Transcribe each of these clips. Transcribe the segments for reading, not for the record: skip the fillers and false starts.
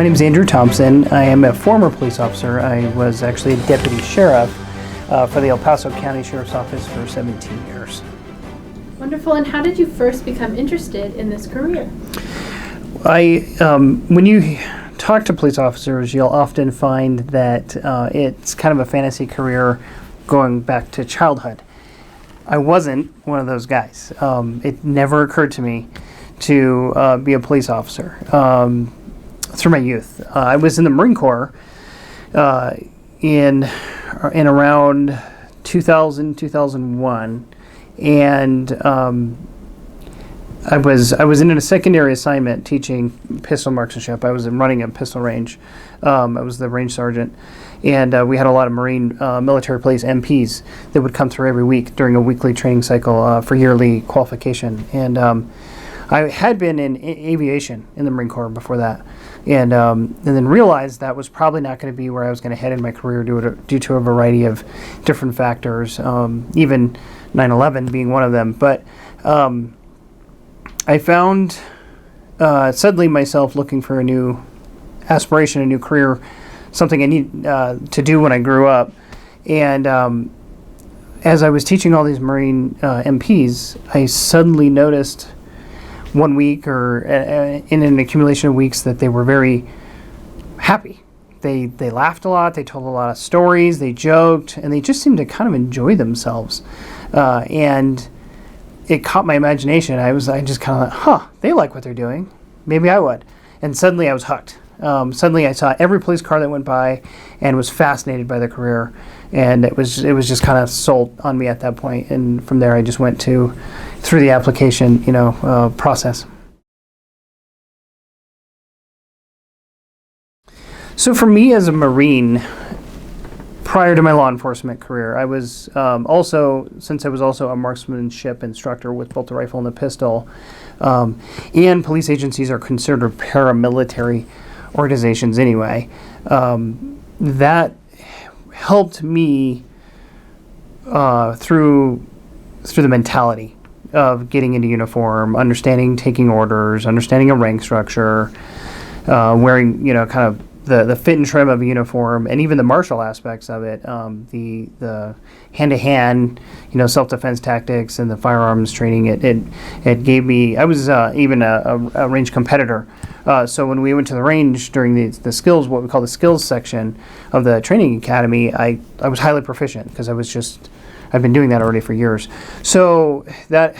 My name is Andrew Thompson. I am a former police officer. I was actually a deputy sheriff for the El Paso County Sheriff's Office for 17 years. Wonderful. And how did you first become interested in this career? When you talk to police officers, you'll often find that it's kind of a fantasy career going back to childhood. I wasn't one of those guys. It never occurred to me to be a police officer through my youth. I was in the Marine Corps in around 2000, 2001, and I was in a secondary assignment teaching pistol marksmanship. I was running a pistol range. I was the range sergeant, and we had a lot of Marine military police MPs that would come through every week during a weekly training cycle for yearly qualification. And I had been in aviation in the Marine Corps before that, and then realized that was probably not going to be where I was going to head in my career due to a variety of different factors, even 9/11 being one of them. But I found suddenly myself looking for a new aspiration, a new career, something I need to do when I grew up. And as I was teaching all these Marine MPs, I suddenly noticed one week or in an accumulation of weeks that they were very happy. They laughed a lot, they told a lot of stories, they joked, and they just seemed to kind of enjoy themselves. And it caught my imagination. I just kind of thought, they like what they're doing. Maybe I would. And suddenly I was hooked. Suddenly I saw every police car that went by and was fascinated by the career. And it was just kind of sold on me at that point. And from there I just went through the application, process. So for me as a Marine, prior to my law enforcement career, I was since I was also a marksmanship instructor with both the rifle and the pistol, and police agencies are considered paramilitary organizations anyway, that helped me through the mentality of getting into uniform, understanding taking orders, understanding a rank structure, wearing, kind of the fit and trim of a uniform, and even the martial aspects of it, the hand-to-hand, self-defense tactics and the firearms training. It gave me. I was even a range competitor. So when we went to the range during the skills, what we call the skills section of the training academy, I was highly proficient because I've been doing that already for years. So that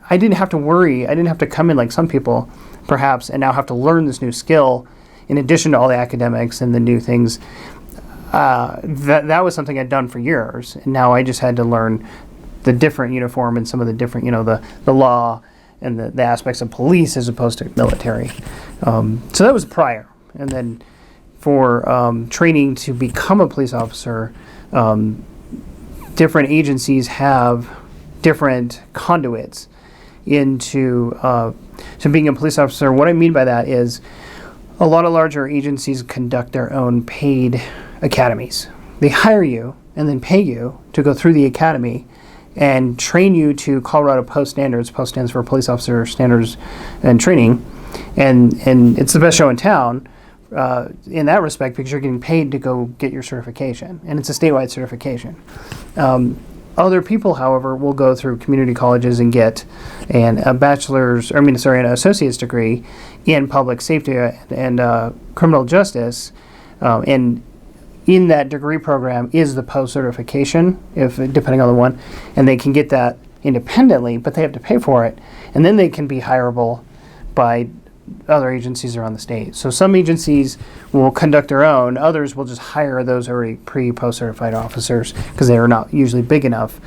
I didn't have to worry. I didn't have to come in like some people, perhaps, and now have to learn this new skill in addition to all the academics and the new things. That was something I'd done for years, and now I just had to learn the different uniform and some of the different, the law and the aspects of police as opposed to military. So that was prior. And then for training to become a police officer, different agencies have different conduits into to being a police officer. What I mean by that is a lot of larger agencies conduct their own paid academies. They hire you and then pay you to go through the academy and train you to Colorado Post Standards. Post stands for Police Officer Standards and Training. And it's the best show in town in that respect because you're getting paid to go get your certification. And it's a statewide certification. Other people, however, will go through community colleges and get an associate's degree in public safety and criminal justice. And in that degree program is the post certification, depending on the one, and they can get that independently, but they have to pay for it. And then they can be hireable by other agencies around the state. So some agencies will conduct their own, others will just hire those already post certified officers because they are not usually big enough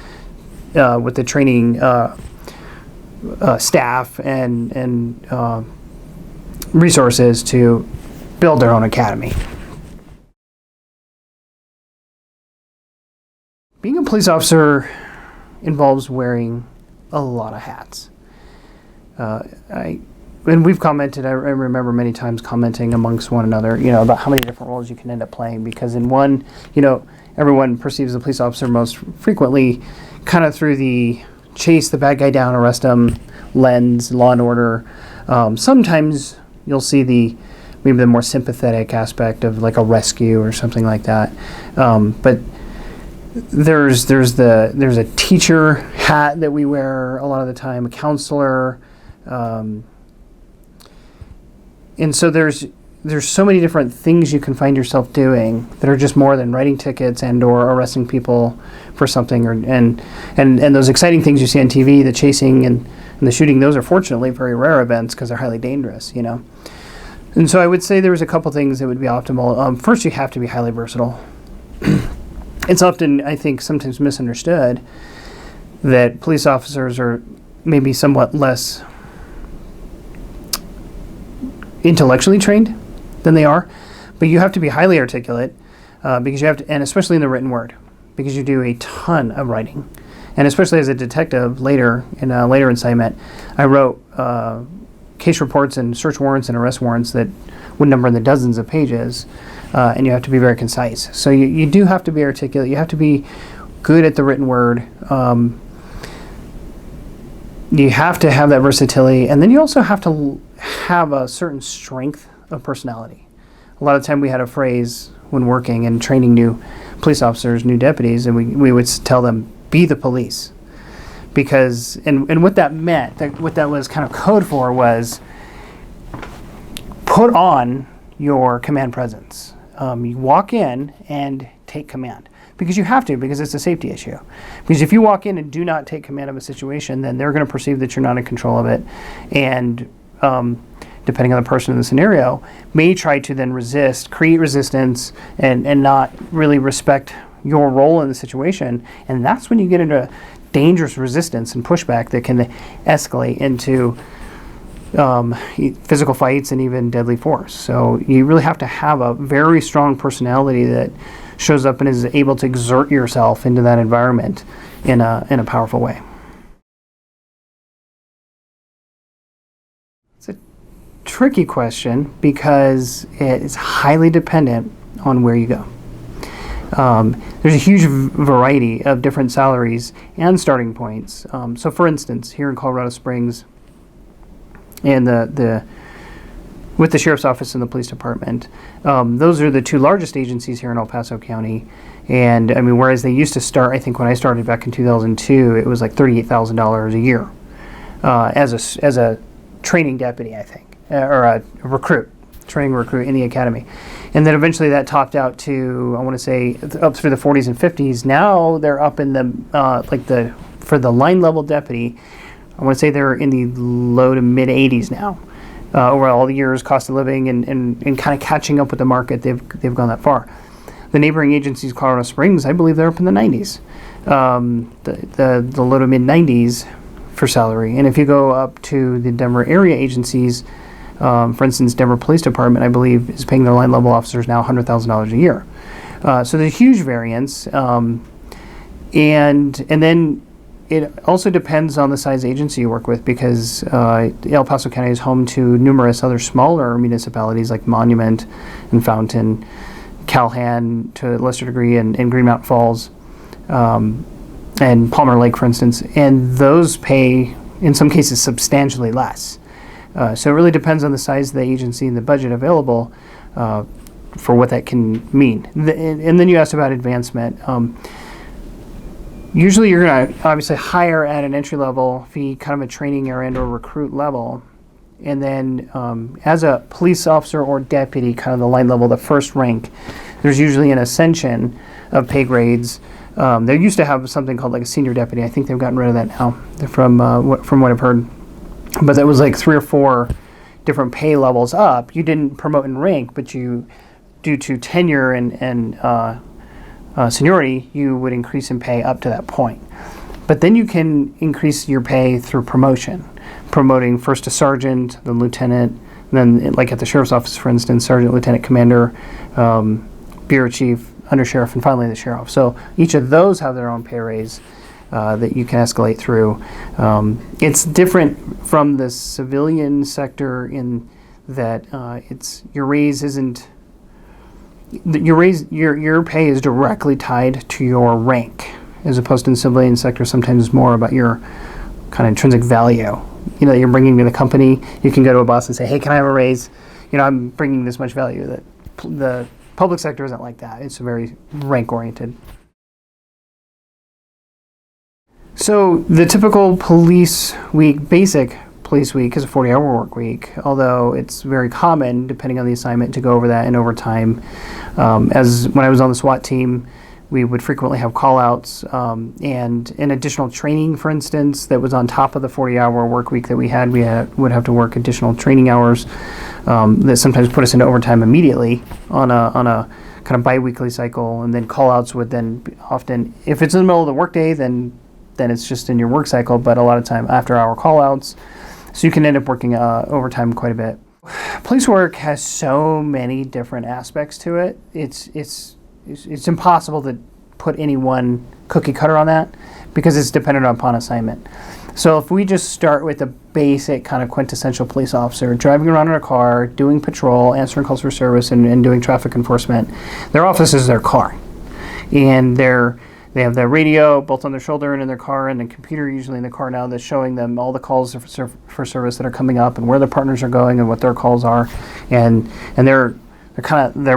with the training staff and resources to build their own academy. Being a police officer involves wearing a lot of hats. And we've commented, I remember many times commenting amongst one another, about how many different roles you can end up playing, because in one, everyone perceives the police officer most frequently kind of through the chase the bad guy down, arrest him, lens, law and order. Sometimes you'll see the maybe the more sympathetic aspect of like a rescue or something like that. But there's a teacher hat that we wear a lot of the time, a counselor, and so there's so many different things you can find yourself doing that are just more than writing tickets and or arresting people for something, and those exciting things you see on TV, the chasing and the shooting. Those are fortunately very rare events because they're highly dangerous, And so I would say there's a couple things that would be optimal. First, you have to be highly versatile. It's often, I think, sometimes misunderstood that police officers are maybe somewhat less intellectually trained than they are, but you have to be highly articulate because you have to, and especially in the written word, because you do a ton of writing, and especially as a detective later in a later assignment, I wrote case reports and search warrants and arrest warrants that would number in the dozens of pages, and you have to be very concise. So you do have to be articulate. You have to be good at the written word. You have to have that versatility, and then you also have to have a certain strength of personality. A lot of time we had a phrase when working and training new police officers, new deputies, and we would tell them, be the police. Because, and what that meant, what that was kind of code for was put on your command presence. You walk in and take command. Because you have to, because it's a safety issue. Because if you walk in and do not take command of a situation, then they're going to perceive that you're not in control of it. And depending on the person in the scenario, may try to then resist, create resistance, and not really respect your role in the situation. And that's when you get into dangerous resistance and pushback that can escalate into physical fights and even deadly force. So you really have to have a very strong personality that shows up and is able to exert yourself into that environment in a powerful way. It's a tricky question because it is highly dependent on where you go. There's a huge variety of different salaries and starting points. So for instance, here in Colorado Springs, and with the Sheriff's Office and the Police Department, those are the two largest agencies here in El Paso County. And I mean, whereas they used to start, I think when I started back in 2002, it was like $38,000 a year as a training deputy, I think, or a training recruit in the academy. And then eventually that topped out to, I want to say, up through the 40s and 50s. Now they're up in the, for the line level deputy, I want to say they're in the low to mid 80s now. Over all the years, cost of living and kind of catching up with the market, they've gone that far. The neighboring agencies, Colorado Springs, I believe they're up in the 90s, the low to mid 90s for salary. And if you go up to the Denver area agencies, for instance, Denver Police Department, I believe, is paying their line level officers now $100,000 a year. So there's a huge variance, and then it also depends on the size agency you work with, because El Paso County is home to numerous other smaller municipalities like Monument and Fountain, Calhan to a lesser degree, and Green Mountain Falls, and Palmer Lake, for instance. And those pay, in some cases, substantially less. So it really depends on the size of the agency and the budget available for what that can mean. And then you asked about advancement. Usually you're going to obviously hire at an entry-level fee, kind of a training or recruit level. And then as a police officer or deputy, kind of the line level, the first rank, there's usually an ascension of pay grades. They used to have something called like a senior deputy. I think they've gotten rid of that now from what I've heard. But that was like 3 or 4 different pay levels up. You didn't promote in rank, but you, due to tenure and seniority, you would increase in pay up to that point. But then you can increase your pay through promotion, promoting first to sergeant, then lieutenant, then like at the sheriff's office, for instance, sergeant, lieutenant, commander, bureau chief, undersheriff, and finally the sheriff. So each of those have their own pay raise that you can escalate through. It's different from the civilian sector in that it's your raise isn't. Your pay is directly tied to your rank, as opposed to in the civilian sector, sometimes it's more about your kind of intrinsic value. You're bringing to the company. You can go to a boss and say, "Hey, can I have a raise?" I'm bringing this much value. That the public sector isn't like that. It's very rank oriented. So the typical police week, basic police week, is a 40-hour work week, although it's very common, depending on the assignment, to go over that in overtime. As when I was on the SWAT team, we would frequently have call-outs and an additional training, for instance, that was on top of the 40-hour work week that we had. Would have to work additional training hours that sometimes put us into overtime immediately on a kind of bi-weekly cycle, and then call-outs would then often, if it's in the middle of the workday, then it's just in your work cycle, but a lot of time after-hour call-outs. So you can end up working overtime quite a bit. Police work has so many different aspects to it. It's impossible to put any one cookie cutter on that because it's dependent upon assignment. So if we just start with the basic kind of quintessential police officer, driving around in a car, doing patrol, answering calls for service, and doing traffic enforcement, their office is their car. And they have their radio both on their shoulder and in their car, and the computer usually in the car now that's showing them all the calls for service that are coming up and where their partners are going and what their calls are. And their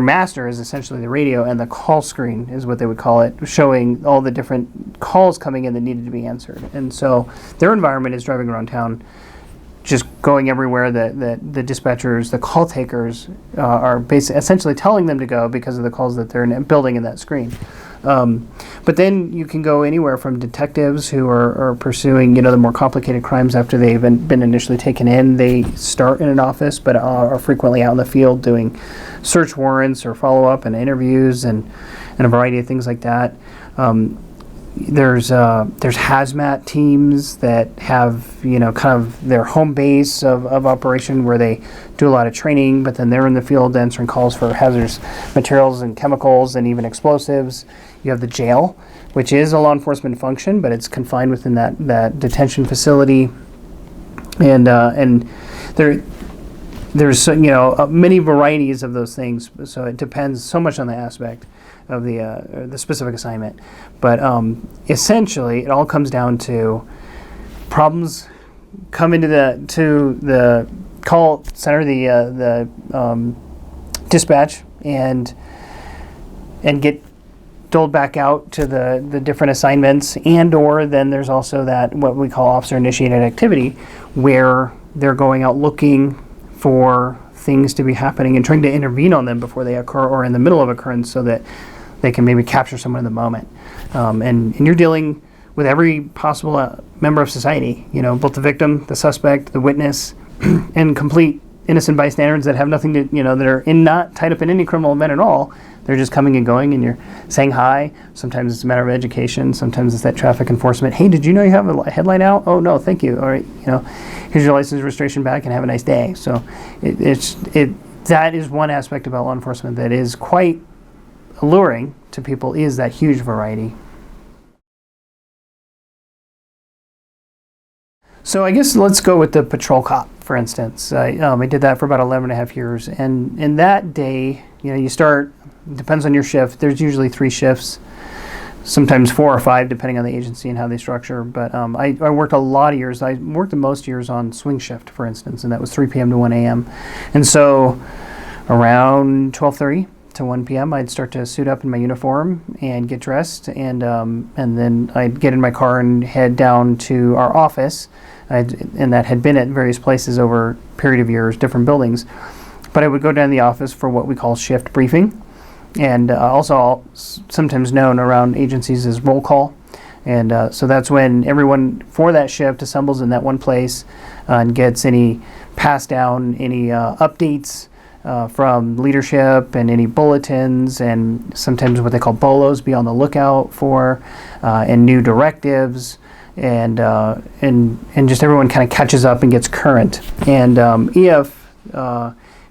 master is essentially the radio, and the call screen is what they would call it, showing all the different calls coming in that needed to be answered. And so their environment is driving around town, just going everywhere that the dispatchers, the call takers are essentially telling them to go because of the calls that they're building in that screen. But then you can go anywhere from detectives who are pursuing, the more complicated crimes after they've been initially taken in. They start in an office, but are frequently out in the field doing search warrants or follow-up and interviews and a variety of things like that. There's hazmat teams that have, kind of their home base of operation where they do a lot of training, but then they're in the field answering calls for hazardous materials and chemicals and even explosives. You have the jail, which is a law enforcement function, but it's confined within that detention facility. And there's many varieties of those things, so it depends so much on the aspect of the specific assignment. But essentially, it all comes down to problems come into the call center, the dispatch, and get doled back out to the different assignments, or then there's also that what we call officer-initiated activity, where they're going out looking for things to be happening and trying to intervene on them before they occur or in the middle of occurrence so that they can maybe capture someone in the moment. And you're dealing with every possible member of society, both the victim, the suspect, the witness, and complete innocent bystanders that have nothing to, that are not tied up in any criminal event at all. They're just coming and going, and you're saying hi. Sometimes it's a matter of education. Sometimes it's that traffic enforcement. Hey, did you know you have a headlight out? Oh, no, thank you. All right, here's your license registration back, and have a nice day. So that is one aspect about law enforcement that is quite alluring to people, is that huge variety. So I guess let's go with the patrol cop, for instance. I did that for about 11 and a half years. And in that day, you start, depends on your shift. There's usually 3 shifts, sometimes 4 or 5, depending on the agency and how they structure. But I worked a lot of years. I worked the most years on swing shift, for instance, and that was 3 p.m. to 1 a.m. And so around 12:30 to 1 p.m., I'd start to suit up in my uniform and get dressed, and then I'd get in my car and head down to our office. And that had been at various places over a period of years, different buildings. But I would go down to the office for what we call shift briefing, and also sometimes known around agencies as roll call. And so that's when everyone for that shift assembles in that one place and gets any passed down, any updates from leadership and any bulletins, and sometimes what they call bolos, be on the lookout for, and new directives. And just everyone kind of catches up and gets current. And if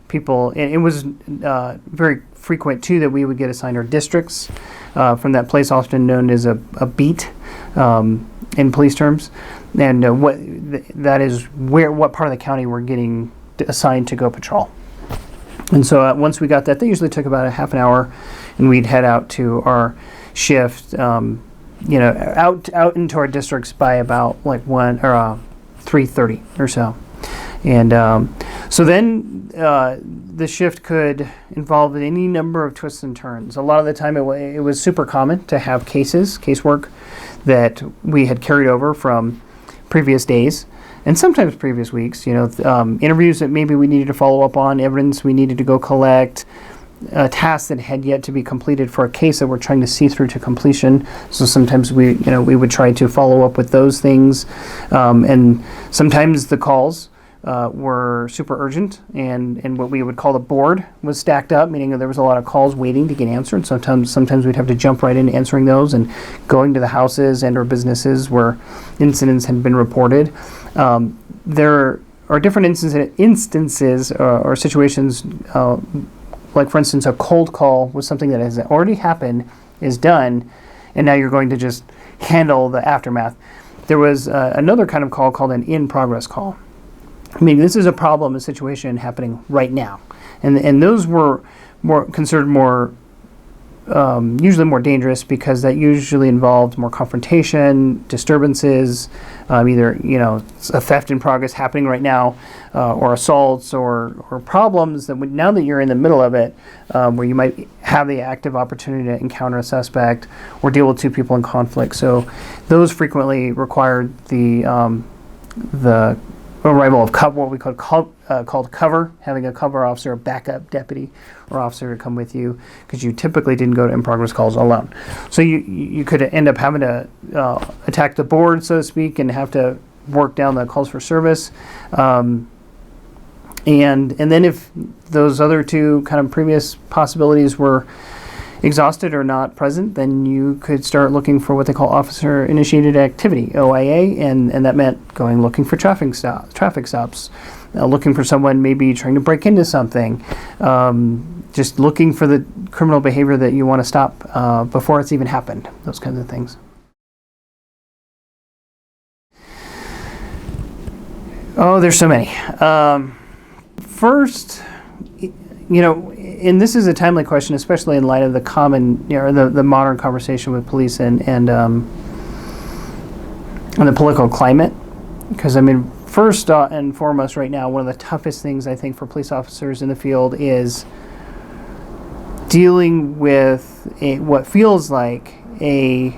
people, and it was very frequent too that we would get assigned our districts from that place, often known as a beat in police terms, and that is what part of the county we're getting assigned to go patrol. And so once we got that, they usually took about a half an hour, and we'd head out to our shift. Out into our districts by about 3:30 or so, And so then the shift could involve any number of twists and turns. A lot of the time it was super common to have casework that we had carried over from previous days and sometimes previous weeks, interviews that maybe we needed to follow up on, evidence we needed to go collect, tasks that had yet to be completed for a case that we're trying to see through to completion. So sometimes we would try to follow up with those things, and sometimes the calls were super urgent, and what we would call the board was stacked up, meaning that there was a lot of calls waiting to get answered. Sometimes we'd have to jump right into answering those and going to the houses and or businesses where incidents had been reported. There are different instances or situations, like for instance, a cold call was something that has already happened, is done, and now you're going to just handle the aftermath. There was another kind of call called an in-progress call. I mean, this is a problem, a situation happening right now. And those were considered usually more dangerous because that usually involved more confrontation, disturbances, either, a theft in progress happening right now, or assaults or problems that now that you're in the middle of it, where you might have the active opportunity to encounter a suspect or deal with two people in conflict. So those frequently required the arrival of what we called cover, having a cover officer, a backup deputy or officer to come with you, because you typically didn't go to in-progress calls alone. So you could end up having to attack the board, so to speak, and have to work down the calls for service. And then if those other two kind of previous possibilities were exhausted or not present, then you could start looking for what they call officer-initiated activity, OIA, and that meant going looking for traffic stops, looking for someone maybe trying to break into something, just looking for the criminal behavior that you want to stop before it's even happened, those kinds of things. Oh, there's so many. First, and this is a timely question, especially in light of the common, the modern conversation with police and the political climate. Because first and foremost, right now, one of the toughest things I think for police officers in the field is dealing with what feels like a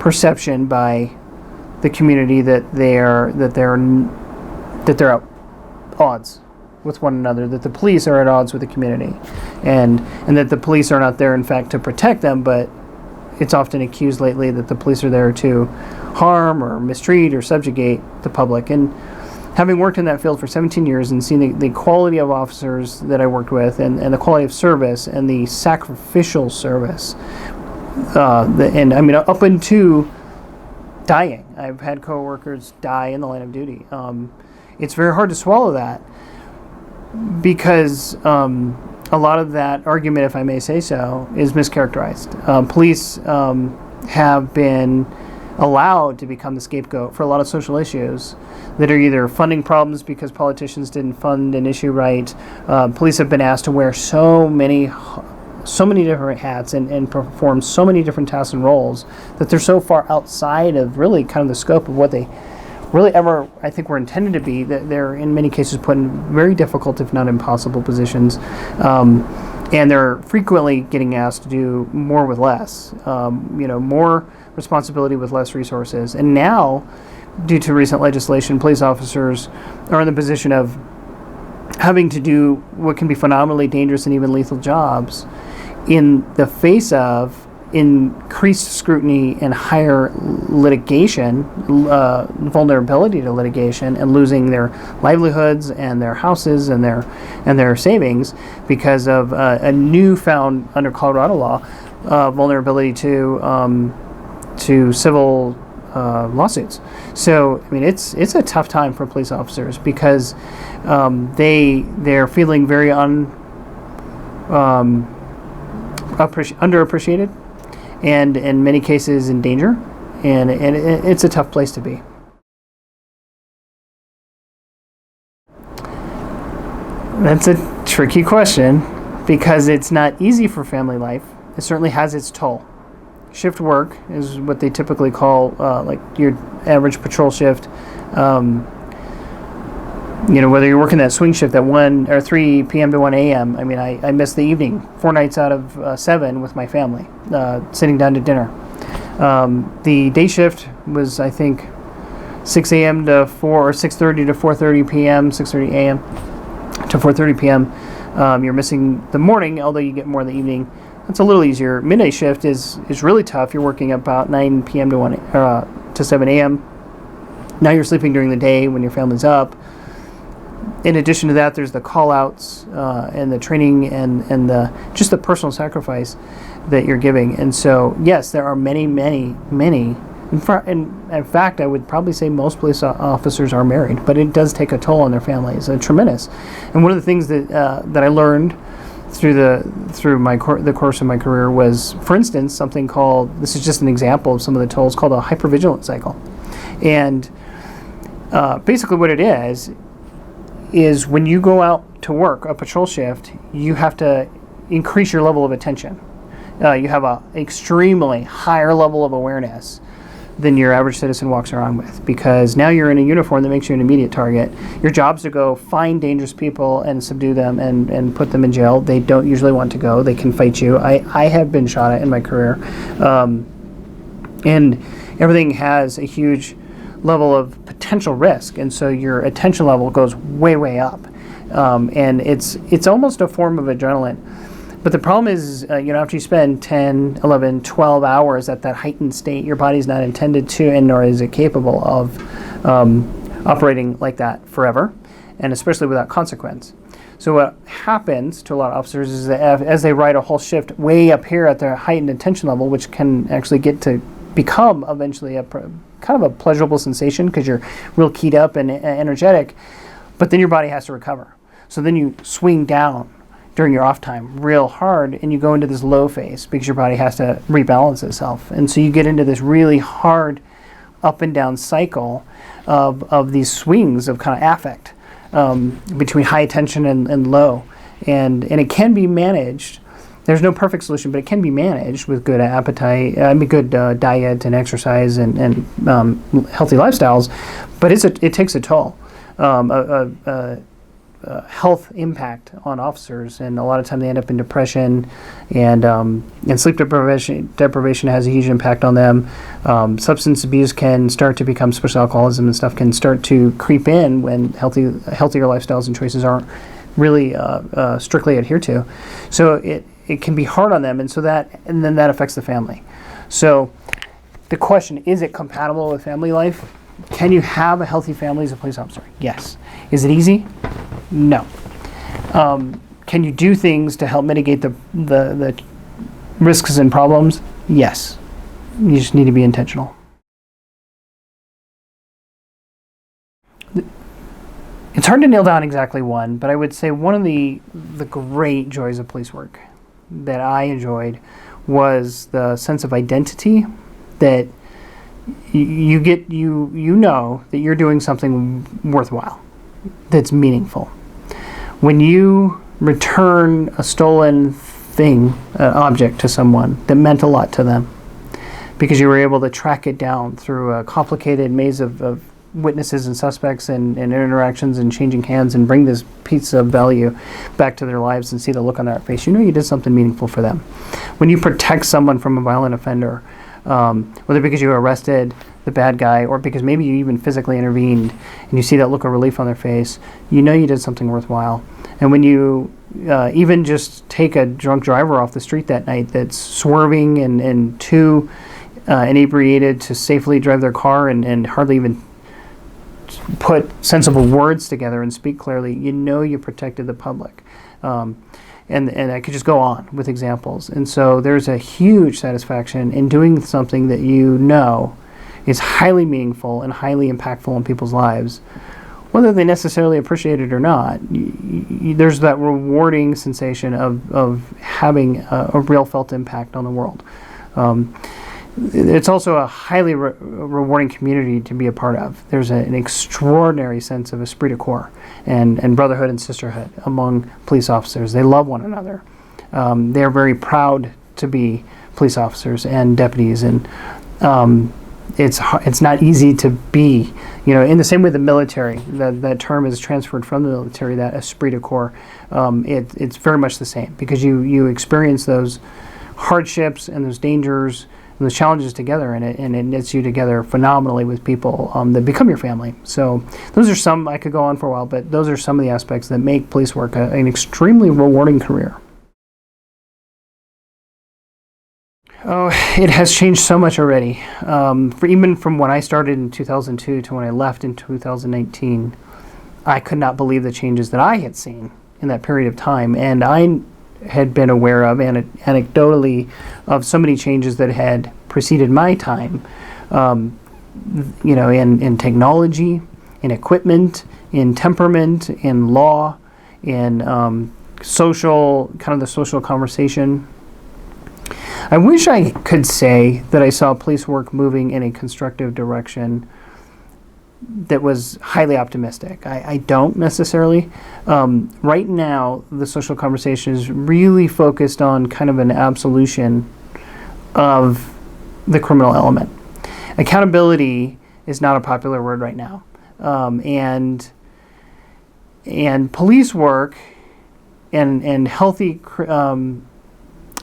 perception by the community that they're at odds with one another, that the police are at odds with the community, and that the police are not there, in fact, to protect them, but it's often accused lately that the police are there to harm or mistreat or subjugate the public. And having worked in that field for 17 years and seen the quality of officers that I worked with and the quality of service and the sacrificial service, up into dying. I've had coworkers die in the line of duty. It's very hard to swallow that, because a lot of that argument, if I may say so, is mischaracterized. Police have been allowed to become the scapegoat for a lot of social issues that are either funding problems because politicians didn't fund an issue right. Police have been asked to wear so many different hats and perform so many different tasks and roles that they're so far outside of really kind of the scope of what they really ever, I think, were intended to be, that they're in many cases put in very difficult, if not impossible, positions. And they're frequently getting asked to do more with less, more responsibility with less resources. And now, due to recent legislation, police officers are in the position of having to do what can be phenomenally dangerous and even lethal jobs in the face of increased scrutiny and higher litigation, vulnerability to litigation, and losing their livelihoods and their houses and their savings because of a newfound, under Colorado law, vulnerability to civil lawsuits. So it's a tough time for police officers because they're feeling very underappreciated, and in many cases in danger, and it's a tough place to be. That's a tricky question because it's not easy for family life. It certainly has its toll. Shift work is what they typically call like your average patrol shift. whether you're working that swing shift at 1 or 3 p.m. to 1 a.m. I mean, I missed the evening 4 nights out of 7 with my family, sitting down to dinner. The day shift was, I think, 6 a.m. to 4 or 6:30 to 4:30 p.m., 6:30 a.m. to 4:30 p.m. You're missing the morning, although you get more in the evening. That's a little easier. Midday shift is really tough. You're working about 9 p.m. to 7 a.m. Now you're sleeping during the day when your family's up. In addition to that, there's the call-outs and the training and just the personal sacrifice that you're giving. And so, yes, there are many. In fact, I would probably say most police officers are married, but it does take a toll on their families, tremendous. And one of the things that I learned through the course of my career was, for instance, something called, this is just an example of some of the tolls, called a hypervigilance cycle. And basically what it is when you go out to work a patrol shift, you have to increase your level of attention. You have an extremely higher level of awareness than your average citizen walks around with, because now you're in a uniform that makes you an immediate target. Your job's to go find dangerous people and subdue them and put them in jail. They don't usually want to go. They can fight you. I have been shot at in my career. And everything has a huge level of potential risk, and so your attention level goes way up, and it's almost a form of adrenaline. But the problem is, after you spend 10, 11, 12 hours at that heightened state, your body's not intended to, and nor is it capable of operating like that forever, and especially without consequence. So what happens to a lot of officers is that as they ride a whole shift way up here at their heightened attention level, which can actually get to become eventually a kind of a pleasurable sensation because you're real keyed up and energetic, but then your body has to recover. So then you swing down during your off time real hard, and you go into this low phase because your body has to rebalance itself. And so you get into this really hard up and down cycle of these swings of kind of affect between high attention and low. And it can be managed. There's no perfect solution, but it can be managed with good appetite, good diet and exercise and healthy lifestyles. But it takes a toll, health impact on officers, and a lot of time they end up in depression, and sleep deprivation has a huge impact on them. Substance abuse can start to become, especially alcoholism and stuff, can start to creep in when healthier lifestyles and choices aren't really strictly adhered to. So it can be hard on them, and then that affects the family. So the question, is it compatible with family life? Can you have a healthy family as a police officer? Yes. Is it easy? No. Can you do things to help mitigate the risks and problems? Yes. You just need to be intentional. It's hard to nail down exactly one, but I would say one of the great joys of police work that I enjoyed was the sense of identity that you get. You know that you're doing something worthwhile, that's meaningful. When you return a stolen thing, an object to someone that meant a lot to them, because you were able to track it down through a complicated maze of witnesses and suspects and interactions and changing hands, and bring this piece of value back to their lives and see the look on their face, you know you did something meaningful for them. When you protect someone from a violent offender, whether because you arrested the bad guy or because maybe you even physically intervened, and you see that look of relief on their face, you know you did something worthwhile. And when you even just take a drunk driver off the street that night that's swerving and too inebriated to safely drive their car and hardly even put sensible words together and speak clearly, you know you protected the public. And I could just go on with examples. And so there's a huge satisfaction in doing something that you know is highly meaningful and highly impactful in people's lives, whether they necessarily appreciate it or not. There's that rewarding sensation of having a real felt impact on the world. It's also a highly rewarding community to be a part of. There's an extraordinary sense of esprit de corps and brotherhood and sisterhood among police officers. They love one another. They're very proud to be police officers and deputies, and it's not easy to be, in the same way the military, that term is transferred from the military, that esprit de corps. It's very much the same, because you experience those hardships and those dangers and those challenges together, and it knits you together phenomenally with people that become your family. So those are some, I could go on for a while, but those are some of the aspects that make police work an extremely rewarding career. Oh, it has changed so much already. Even from when I started in 2002 to when I left in 2019, I could not believe the changes that I had seen in that period of time. And I had been aware of, anecdotally, of so many changes that had preceded my time, in technology, in equipment, in temperament, in law, in social, kind of the social conversation. I wish I could say that I saw police work moving in a constructive direction that was highly optimistic. I don't necessarily. Right now, the social conversation is really focused on kind of an absolution of the criminal element. Accountability is not a popular word right now. And police work and healthy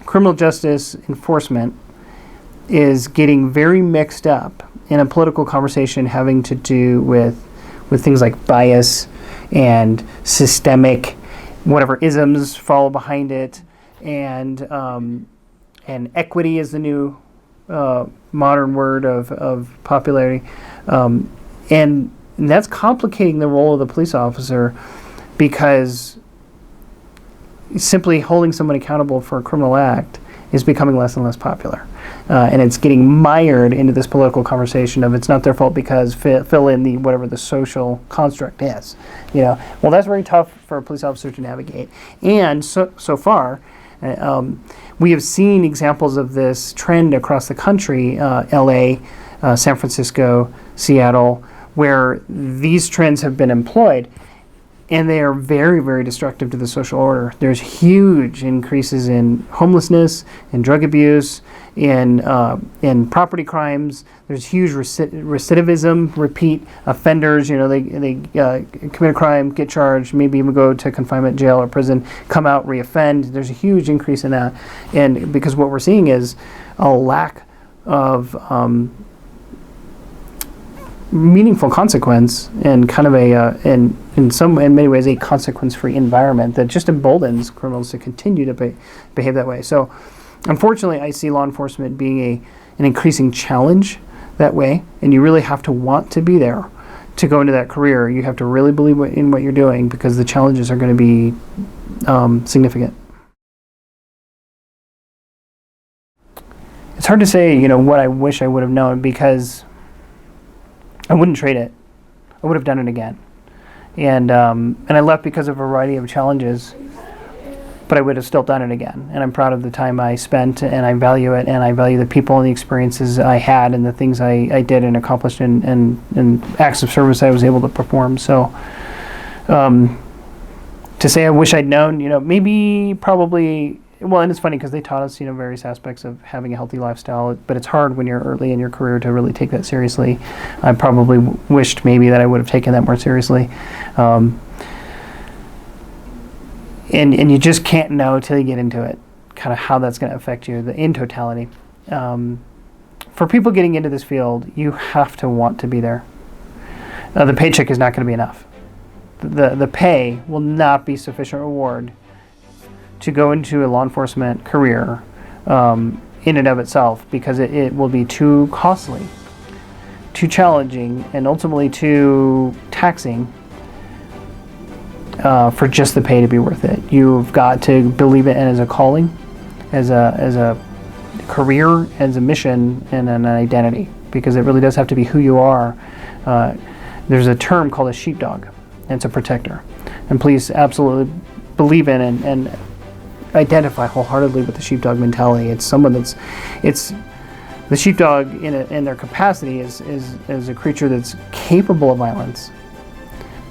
criminal justice enforcement is getting very mixed up in a political conversation having to do with things like bias and systemic, whatever isms follow behind it, and equity is the new modern word of popularity, and that's complicating the role of the police officer, because simply holding someone accountable for a criminal act is becoming less and less popular. And it's getting mired into this political conversation of it's not their fault because fill in the whatever the social construct is. Well, that's very tough for a police officer to navigate. And so far, we have seen examples of this trend across the country, LA, San Francisco, Seattle, where these trends have been employed. And they are very, very destructive to the social order. There's huge increases in homelessness, in drug abuse, in property crimes. There's huge recidivism, repeat offenders. They commit a crime, get charged, maybe even go to confinement, jail, or prison, come out, reoffend. There's a huge increase in that. And because what we're seeing is a lack of meaningful consequence, and kind of in many ways a consequence-free environment that just emboldens criminals to continue to behave that way. So unfortunately, I see law enforcement being an increasing challenge that way, and you really have to want to be there to go into that career. You have to really believe in what you're doing, because the challenges are going to be significant. It's hard to say, what I wish I would have known, because I wouldn't trade it. I would have done it again. And I left because of a variety of challenges, but I would have still done it again. And I'm proud of the time I spent, and I value it, and I value the people and the experiences I had, and the things I did and accomplished, and acts of service I was able to perform. So to say I wish I'd known, maybe, probably. Well, and it's funny because they taught us, various aspects of having a healthy lifestyle, but it's hard when you're early in your career to really take that seriously. I probably wished maybe that I would have taken that more seriously. And you just can't know till you get into it, kind of how that's going to affect you in totality. For people getting into this field, you have to want to be there. The paycheck is not going to be enough. The pay will not be sufficient reward to go into a law enforcement career in and of itself, because it will be too costly, too challenging, and ultimately too taxing for just the pay to be worth it. You've got to believe it as a calling, as a career, as a mission, and an identity, because it really does have to be who you are. There's a term called a sheepdog, and it's a protector. And police absolutely believe in and identify wholeheartedly with the sheepdog mentality. It's someone it's the sheepdog in their capacity is a creature that's capable of violence,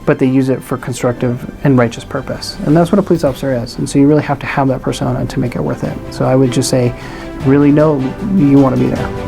but they use it for constructive and righteous purpose. And that's what a police officer is. And so you really have to have that persona to make it worth it. So I would just say, really know you want to be there.